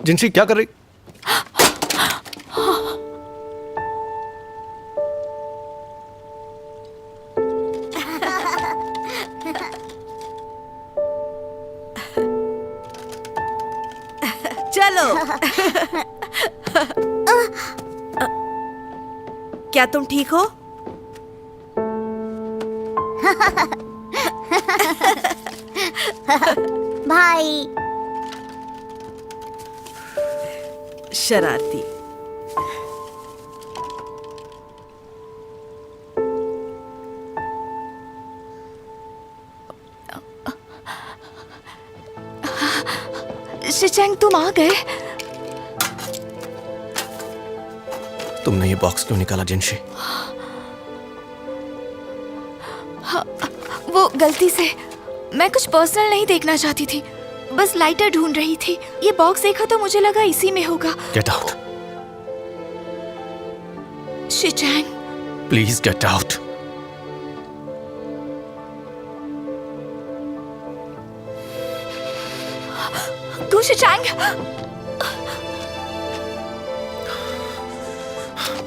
जिनसी क्या कर रही? चलो। क्या तुम ठीक हो? भाई शरारती। शिचेंग, तुम आ गए? तुमने ये बॉक्स क्यों निकाला जिनशी? वो गलती से। मैं कुछ पर्सनल नहीं देखना चाहती थी, बस लाइटर ढूंढ रही थी। ये बॉक्स देखा तो मुझे लगा इसी में होगा। Get out. Shicheng, please get out. Gu Shicheng,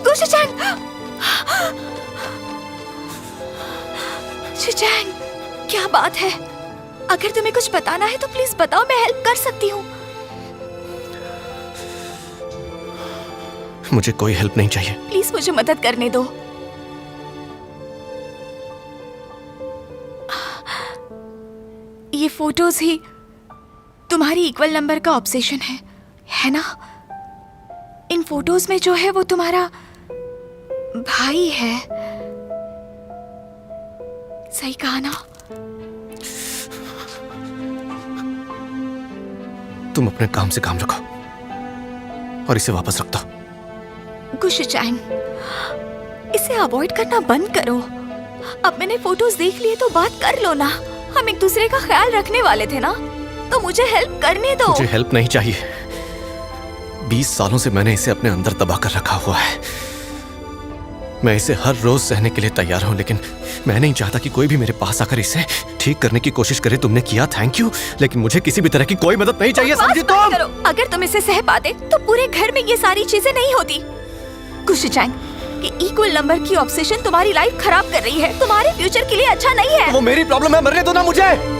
गु शिचेंग, शिचेंग, क्या बात है? अगर तुम्हें कुछ बताना है तो प्लीज बताओ, मैं हेल्प कर सकती हूँ। मुझे कोई हेल्प नहीं चाहिए। प्लीज मुझे मदद करने दो। ये फोटोज ही तुम्हारी इक्वल नंबर का ऑब्सेशन है ना? इन फोटोज में जो है वो तुम्हारा भाई है, सही कहा ना? तुम अपने काम से काम रखो और इसे वापस रख दो। गुशिचैंग, इसे अवॉइड करना बंद करो। अब मैंने फोटोज देख लिए तो बात कर लो ना। हम एक दूसरे का ख्याल रखने वाले थे ना, तो मुझे हेल्प करने दो। मुझे हेल्प नहीं चाहिए। 20 सालों से मैंने इसे अपने अंदर दबा कर रखा हुआ है। मैं इसे हर रोज सहने के लिए तैयार हूं, लेकिन मैं नहीं चाहता कि कोई भी मेरे पास आकर इसे ठीक करने की कोशिश करे। तुमने किया, थैंक यू, लेकिन मुझे किसी भी तरह की कोई मदद नहीं चाहिए, समझी तुम? अगर तुम इसे सह पाते तो पूरे घर में ये सारी चीजें नहीं होती। गुशिचैंग, ये इक्वल नंबर की ऑब्सेशन तुम्हारी लाइफ खराब कर रही है, तुम्हारे फ्यूचर के लिए अच्छा नहीं है। वो मेरी प्रॉब्लम है, मरने दो ना मुझे।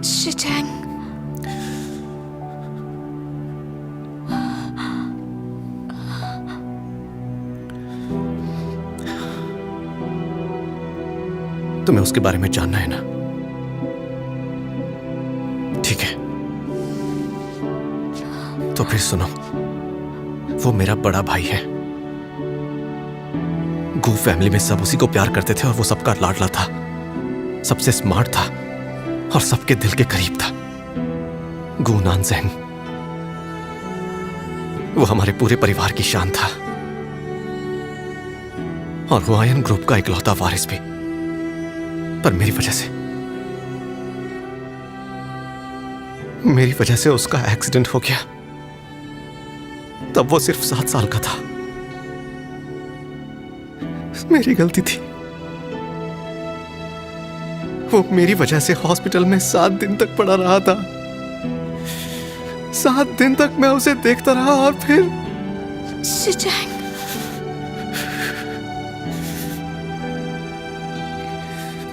शिचैंग, तुम्हें उसके बारे में जानना है ना? ठीक है, तो फिर सुनो। वो मेरा बड़ा भाई है। गू फैमिली में सब उसी को प्यार करते थे और वो सबका लाडला था, सबसे स्मार्ट था और सबके दिल के करीब था। गू नानजेंग, वो हमारे पूरे परिवार की शान था और हुआयन ग्रुप का इकलौता वारिस भी। पर मेरी वजह से उसका एक्सीडेंट हो गया। तब वो सिर्फ 7 साल का था। मेरी गलती थी। वो मेरी वजह से हॉस्पिटल में 7 दिन तक पड़ा रहा था। 7 दिन तक मैं उसे देखता रहा और फिर शिचैंग,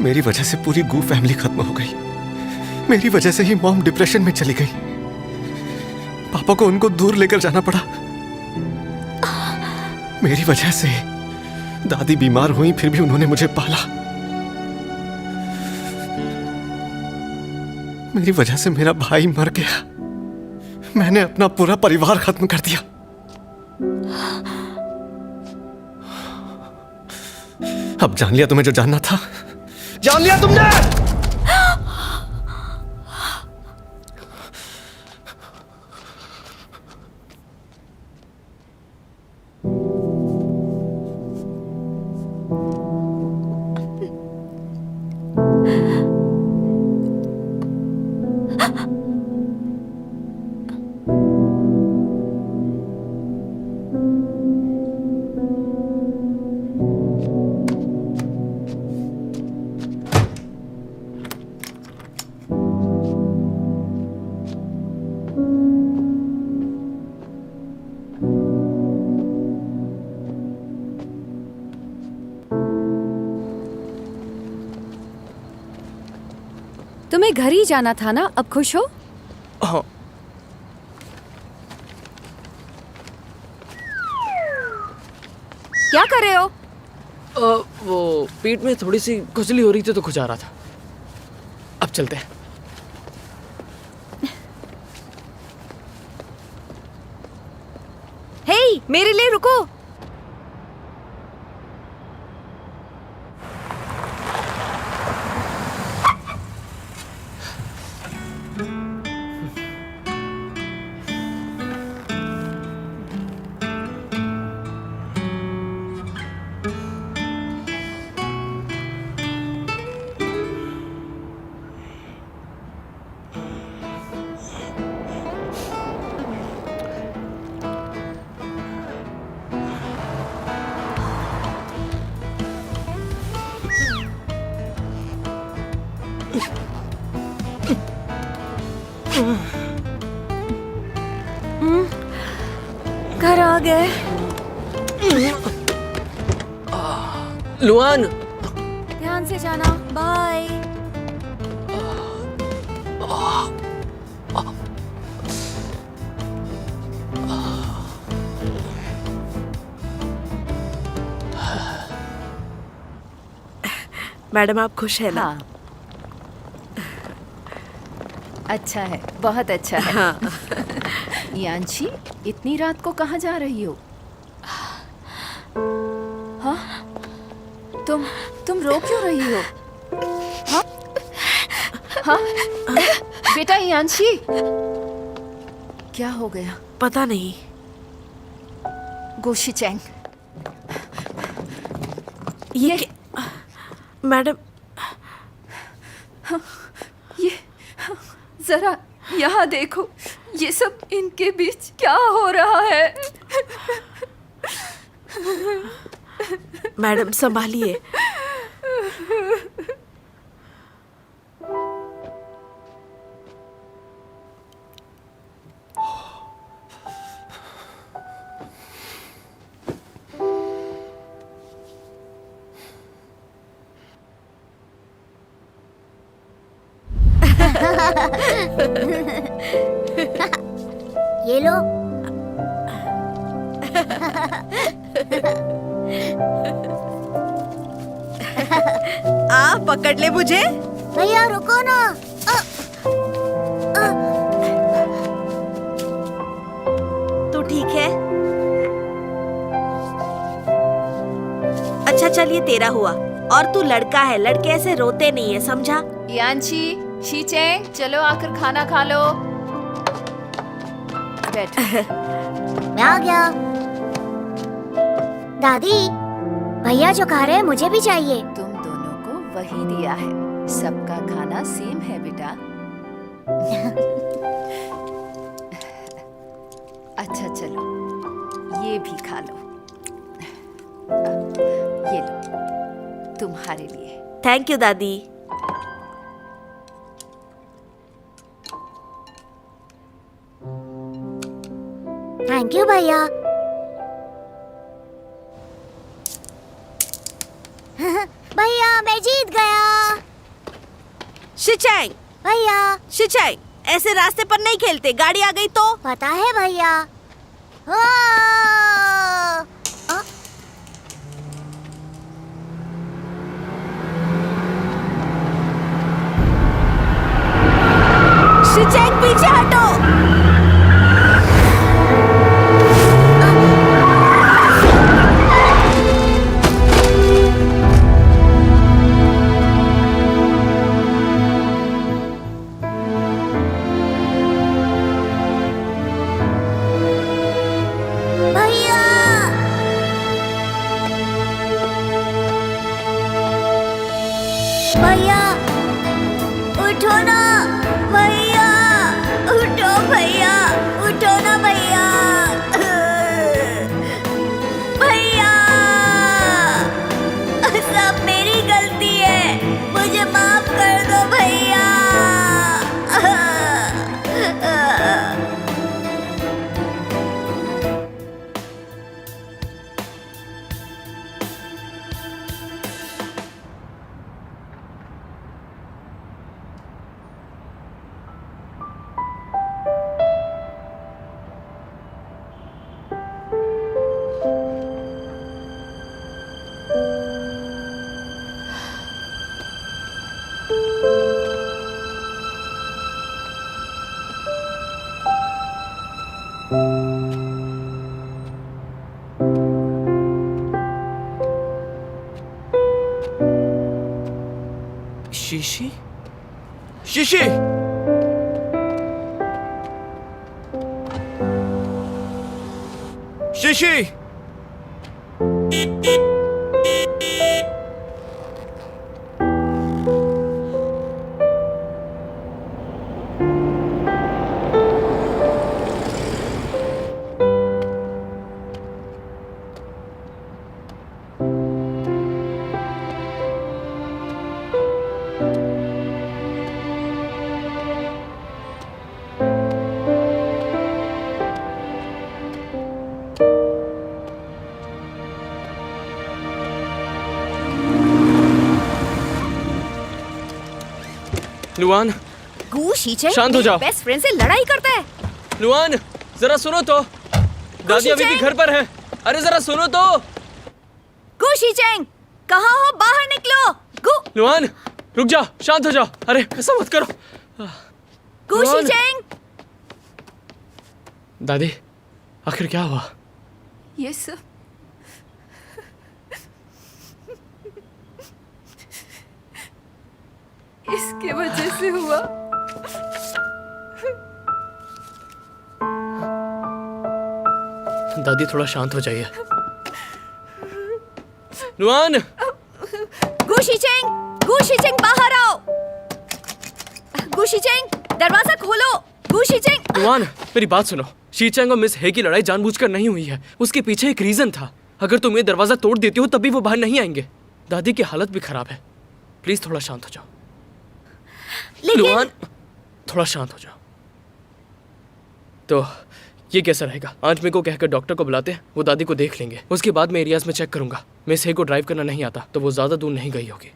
मेरी वजह से पूरी गू फैमिली खत्म हो गई। मेरी वजह से ही मॉम डिप्रेशन में चली गई। पापा को उनको दूर लेकर जाना पड़ा। मेरी वजह से दादी बीमार हुई, फिर भी उन्होंने मुझे पाला। मेरी वजह से मेरा भाई मर गया। मैंने अपना पूरा परिवार खत्म कर दिया। अब जान लिया तुम्हें जो जानना था। जान लिया तुमने। तुम्हें घर ही जाना था ना, अब खुश हो? हाँ। क्या कर रहे हो? वो पेट में थोड़ी सी खुजली हो रही थी तो खुजा रहा था। अब चलते हैं। हे, मेरे लिए रुको। घर आ गए। लुआन, ध्यान से जाना। बाय। मैडम आप खुश है ना? हाँ, अच्छा है, बहुत अच्छा है। हाँ। यांशी, इतनी रात को कहाँ जा रही हो? हाँ? तुम रो क्यों रही हो? हाँ? हाँ? बेटा यांशी, क्या हो गया? पता नहीं। गोशीचैंग, ये मैडम, ये जरा यहाँ देखो, ये सब इनके बीच क्या हो रहा है? मैडम संभालिए। ये लो। आप पकड़ ले मुझे। भैया रुको ना। तू ठीक है? अच्छा चल, ये तेरा हुआ। और तू लड़का है, लड़के ऐसे रोते नहीं है, समझा? यांशी, शीचैंग, चलो आकर खाना खा लो। बैठ। मैं आ गया। दादी, भैया जो खा रहे हैं मुझे भी चाहिए। तुम दोनों को वही दिया है, सबका खाना सेम है बेटा। अच्छा चलो, ये भी खा लो। ये लो, तुम्हारे लिए। थैंक यू दादी। थैंक यू भैया। भैया मैं जीत गया। शिचैंग, भैया शिचैंग, ऐसे रास्ते पर नहीं खेलते, गाड़ी आ गई तो। पता है भैया। आ! आ! शिचैंग पीछे हटो। भैया भैया उठो ना। भैया उठो, भैया उठो ना। भैया भैया, सब मेरी गलती है, मुझे माफ कर दो भैया। शीशी शीशी शीशी लुआन गु शीचे शांत हो जाओ। बेस्ट फ्रेंड से लड़ाई करता है। लुआन जरा सुनो तो, दादी अभी भी घर पर है। अरे जरा सुनो तो। गु शीचेंग, कहाँ हो? बाहर निकलो। गु लुआन रुक जा, शांत हो जाओ। अरे ऐसा मत करो। गु लुआन। शीचेंग। दादी आखिर क्या हुआ? ये सब इसके वजह से हुआ। दादी थोड़ा शांत हो जाइए। लुआन गु शीचेंग बाहर आओ। गु शीचेंग दरवाजा खोलो। गु शीचेंग। लुआन मेरी बात सुनो। शीचेंग और मिस हे की लड़ाई जानबूझकर नहीं हुई है। उसके पीछे एक रीजन था। अगर तुम ये दरवाजा तोड़ देती हो तभी वो बाहर नहीं आएंगे। दादी की हालत भी खराब है। प्लीज थोड़ा शांत हो जाओ। लुआन थोड़ा शांत हो जाओ। तो ये कैसा रहेगा? आज मेरे को कहकर डॉक्टर को बुलाते हैं, वो दादी को देख लेंगे। उसके बाद मैं एरियाज में चेक करूंगा। मिस हे को ड्राइव करना नहीं आता तो वो ज्यादा दूर नहीं गई होगी।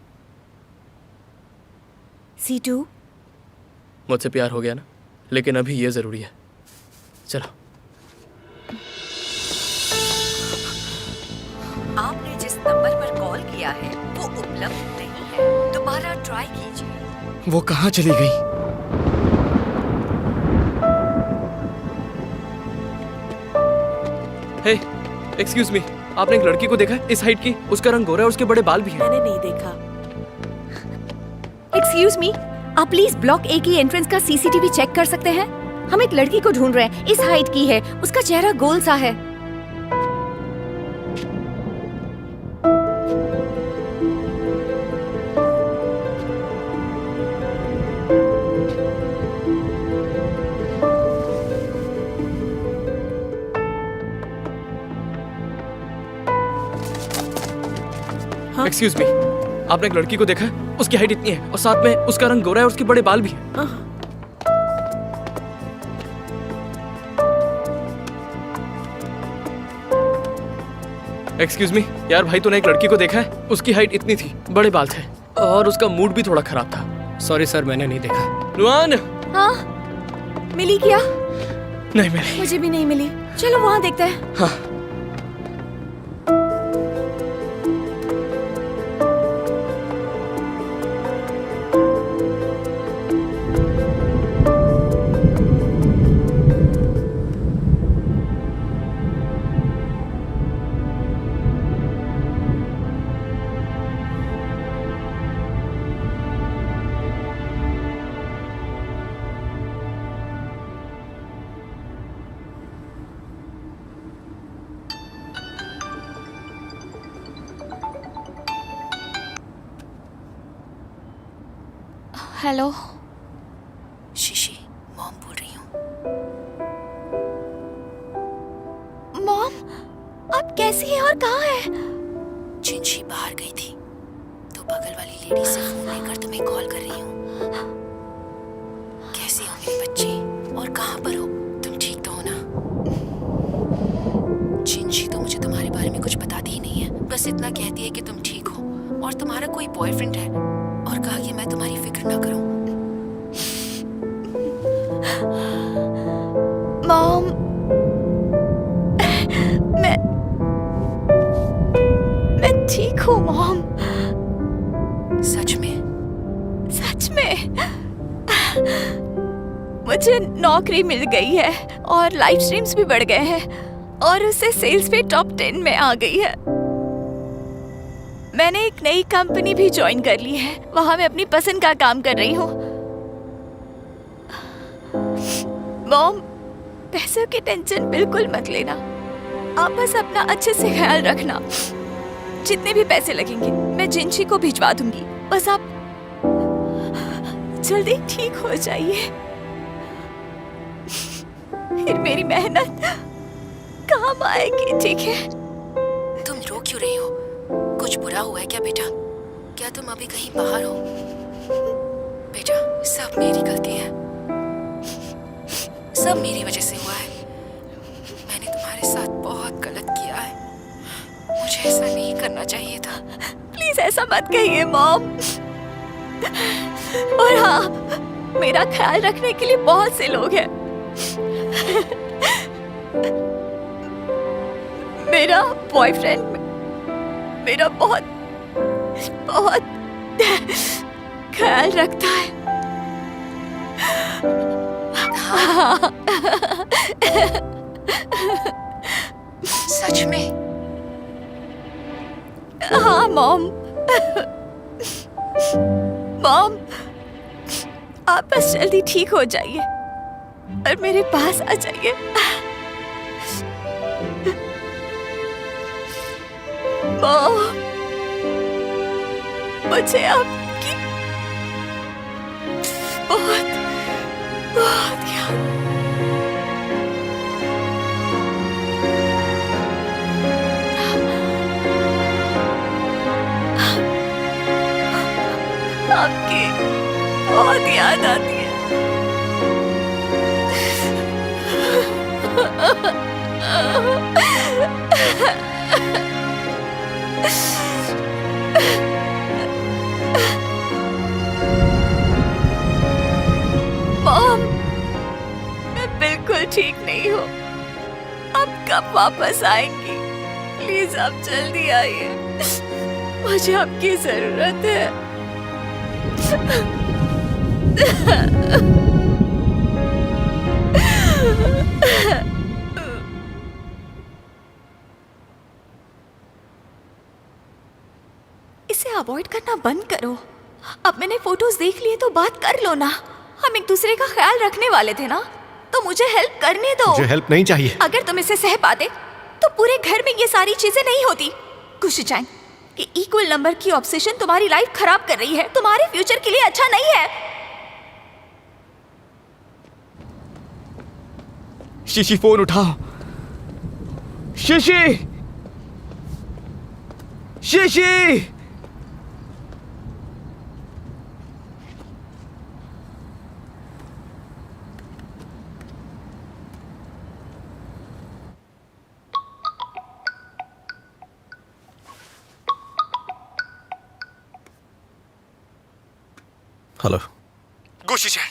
C2 मुझसे प्यार हो गया ना, लेकिन अभी ये जरूरी है। चलो। आपने जिस नंबर पर कॉल किया है वो उपलब्ध नहीं है, दोबारा ट्राई कीजिए। वो कहाँ चली गई? हे, एक्सक्यूज मी, आपने एक लड़की को देखा है इस हाइट की? उसका रंग गोरा है और उसके बड़े बाल भी हैं। मैंने नहीं देखा। एक्सक्यूज मी, आप प्लीज ब्लॉक ए की एंट्रेंस का सीसीटीवी चेक कर सकते हैं? हम एक लड़की को ढूंढ रहे हैं, इस हाइट की है, उसका चेहरा गोल सा है। एक्सक्यूज मी, आपने एक लड़की को देखा है? उसकी हाइट इतनी है और साथ में उसका रंग गोरा है और उसके बड़े बाल भी हैं। एक्सक्यूज मी यार, भाई तूने एक लड़की को देखा है? उसकी हाइट इतनी थी, बड़े बाल थे और उसका मूड भी थोड़ा खराब था। सॉरी सर, मैंने नहीं देखा। लुआन। हाँ, मिली क्या? नहीं मिली। मुझे भी नहीं मिली। चलो वहाँ देखते हैं। हाँ। हेलो शीशी, मॉम बोल रही हूँ। मॉम, आप कैसी हैं और कहाँ हैं? चिंशी बाहर गई थी तो बगल वाली लेडी से फोन लेकर तुम्हें कॉल कर रही हूँ। कैसी हो मेरी बच्ची और कहाँ पर हो? तुम ठीक तो हो ना? चिंशी तो मुझे तुम्हारे बारे में कुछ बताती ही नहीं है, बस इतना कहती है कि तुम ठीक हो और तुम्हारा कोई बॉयफ्रेंड है और कहा कि मैं तुम्हारी फिक्र ना करूं। मॉम, मैं ठीक हूँ मॉम। सच में? सच में मुझे नौकरी मिल गई है और लाइव स्ट्रीम्स भी बढ़ गए हैं और उससे सेल्स पे टॉप 10 में आ गई है। मैंने एक नई कंपनी भी ज्वाइन कर ली है। वहां मैं अपनी पसंद का काम कर रही हूँ। मॉम, पैसों की टेंशन बिल्कुल मत लेना। आप बस अपना अच्छे से ख्याल रखना। जितने भी पैसे लगेंगे मैं जिंशी को भिजवा दूंगी। बस आप जल्दी ठीक हो जाइए। फिर मेरी मेहनत काम आएगी, ठीक है? तुम रो क्यों रही हो? कुछ बुरा हुआ है क्या बेटा? क्या तुम अभी कहीं बाहर हो? बेटा, सब मेरी गलती है, सब मेरी वजह से हुआ है। मैंने तुम्हारे साथ बहुत गलत किया है। मुझे ऐसा नहीं करना चाहिए था। प्लीज ऐसा मत कहिए मॉम। और हाँ, मेरा ख्याल रखने के लिए बहुत से लोग हैं। मेरा बॉयफ्रेंड मेरा बहुत बहुत ख्याल रखता है। सच में? हाँ मॉम। मॉम, आप बस जल्दी ठीक हो जाइए और मेरे पास आ जाइए। मॉम, मुझे आपकी बहुत बहुत याद। आपकी बहुत याद आती है। मॉम, मैं बिल्कुल ठीक नहीं हूँ। आप कब वापस आएंगी? प्लीज आप जल्दी आइए, मुझे आपकी जरूरत है। इसे अवॉइड करना बंद करो। अब मैंने फोटोज देख लिए तो बात कर लो ना। हम एक दूसरे का ख्याल रखने वाले थे ना, तो मुझे हेल्प करने दो। मुझे हेल्प नहीं चाहिए। अगर तुम इसे सह पाते तो पूरे घर में ये सारी चीजें नहीं होती। गुशीचैन, कि इक्वल नंबर की ऑब्सेशन तुम्हारी लाइफ खराब कर रही है, तुम्हारे फ्यूचर के लिए अच्छा नहीं है। शीशी, फोन उठाओ। शीशी, शीशी। हेलो। गुशीचैन,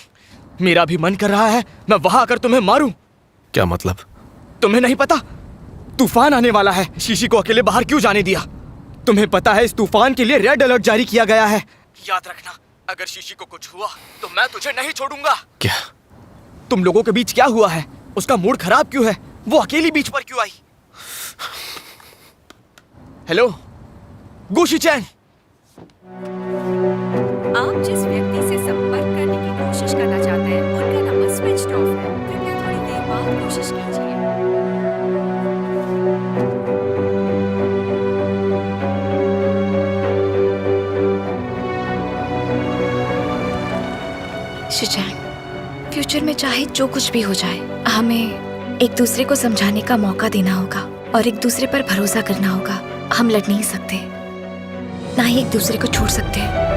मेरा भी मन कर रहा है मैं वहां आकर तुम्हें मारूं। क्या मतलब? तुम्हें नहीं पता तूफान आने वाला है? शीशी को अकेले बाहर क्यों जाने दिया? तुम्हें पता है इस तूफान के लिए रेड अलर्ट जारी किया गया है। याद रखना, अगर शीशी को कुछ हुआ तो मैं तुझे नहीं छोड़ूंगा। क्या? तुम लोगों के बीच क्या हुआ है? उसका मूड खराब क्यों है? वो अकेली बीच पर क्यों आई? हेलो गुशीचैन। आप जिस व्यक्ति से संपर्क करने की कोशिश करना चाहते हैं उनका नंबर स्विच्ड ऑफ है। कृपया थोड़ी देर बाद कोशिश कीजिए। शिचैन, फ्यूचर में चाहे जो कुछ भी हो जाए, हमें एक दूसरे को समझाने का मौका देना होगा और एक दूसरे पर भरोसा करना होगा। हम लड़ नहीं सकते, ना ही एक दूसरे को छोड़ सकते हैं।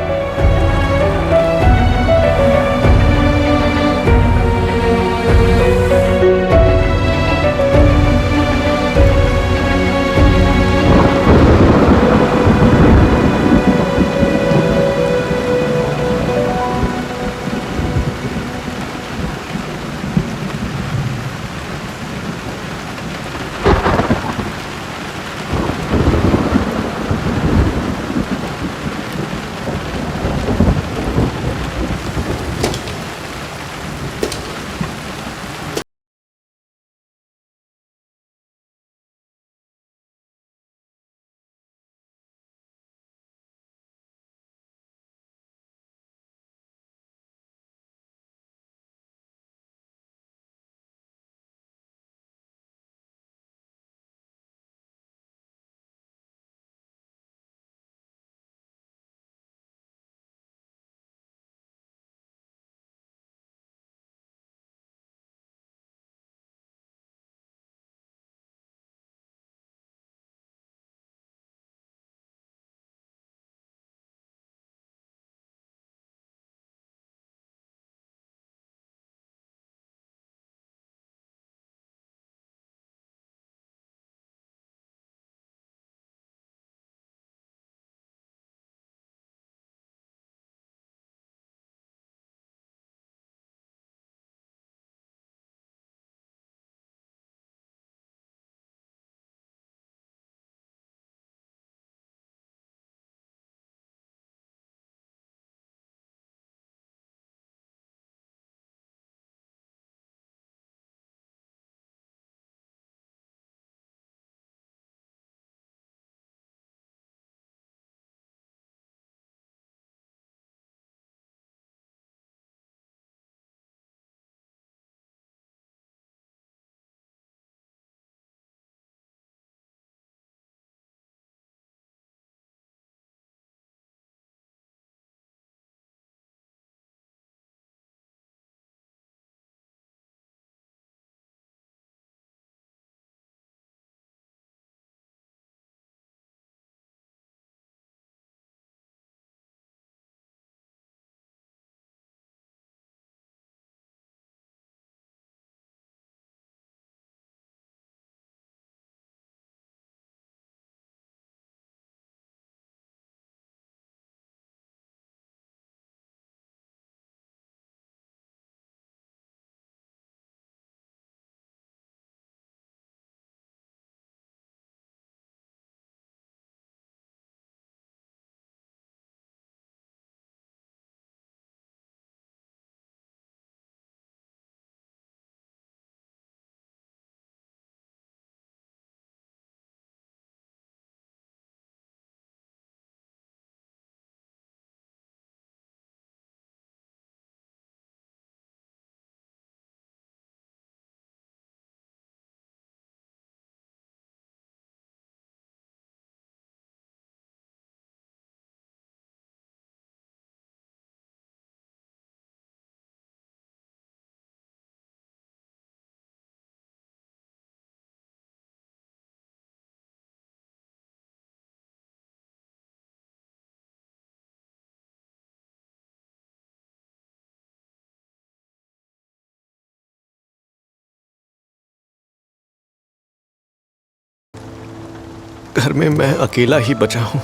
घर में मैं अकेला ही बचा हूं।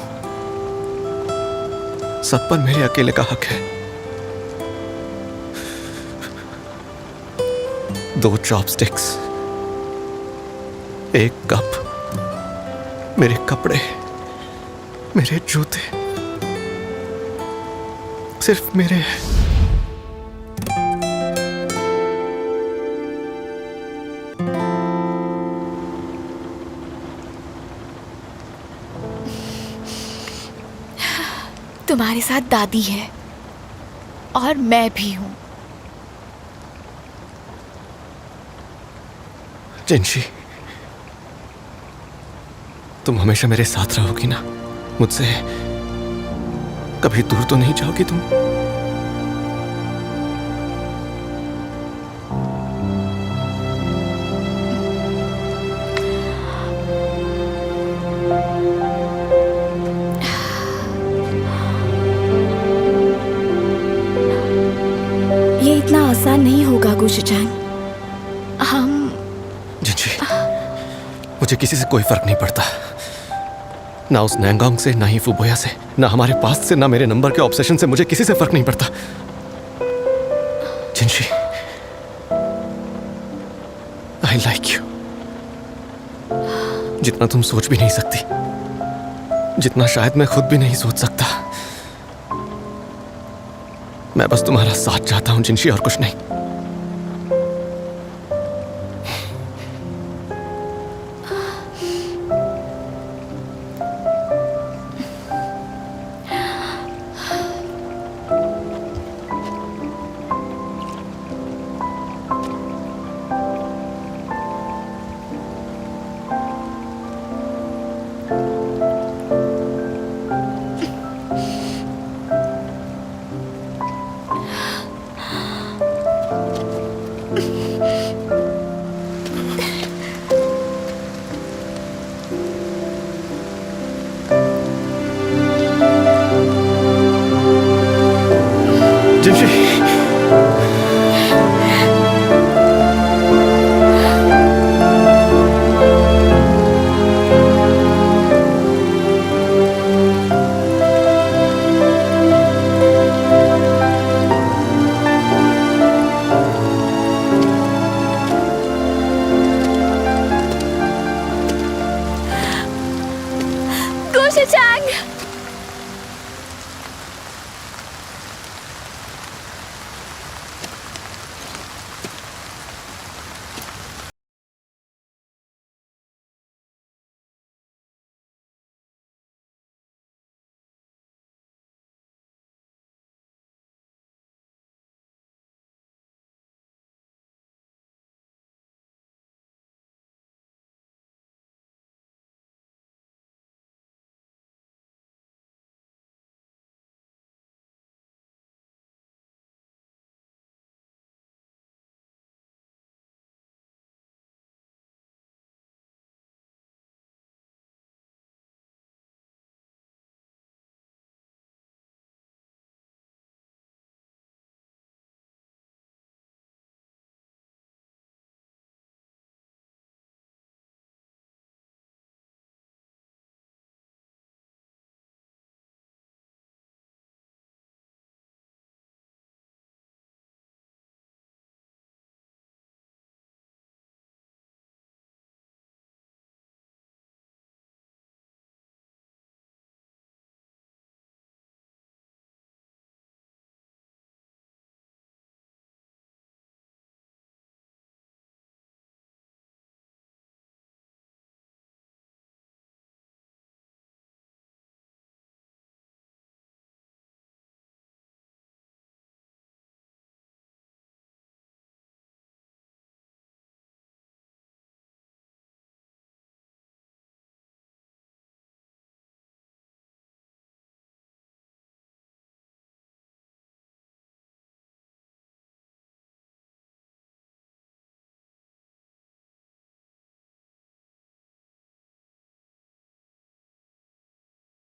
सब पर मेरे अकेले का हक है। 2 चॉपस्टिक्स, 1 कप, मेरे कपड़े, मेरे जूते सिर्फ मेरे हैं। तुम्हारे साथ दादी है और मैं भी हूं। जिंशी, तुम हमेशा मेरे साथ रहोगी ना? मुझसे कभी दूर तो नहीं जाओगी तुम? ये इतना आसान नहीं होगा गुशचैन। हम जिंशी, मुझे किसी से कोई फर्क नहीं पड़ता। ना उस नैंगोंग से, ना ही फुबोया से, ना हमारे पास से, ना मेरे नंबर के ऑब्सेशन से। मुझे किसी से फर्क नहीं पड़ता। जिंशी, आई लाइक यू। जितना तुम सोच भी नहीं सकती, जितना शायद मैं खुद भी नहीं सोच सकता। मैं बस तुम्हारा साथ चाहता हूं जिंशी, और कुछ नहीं। जिंशी,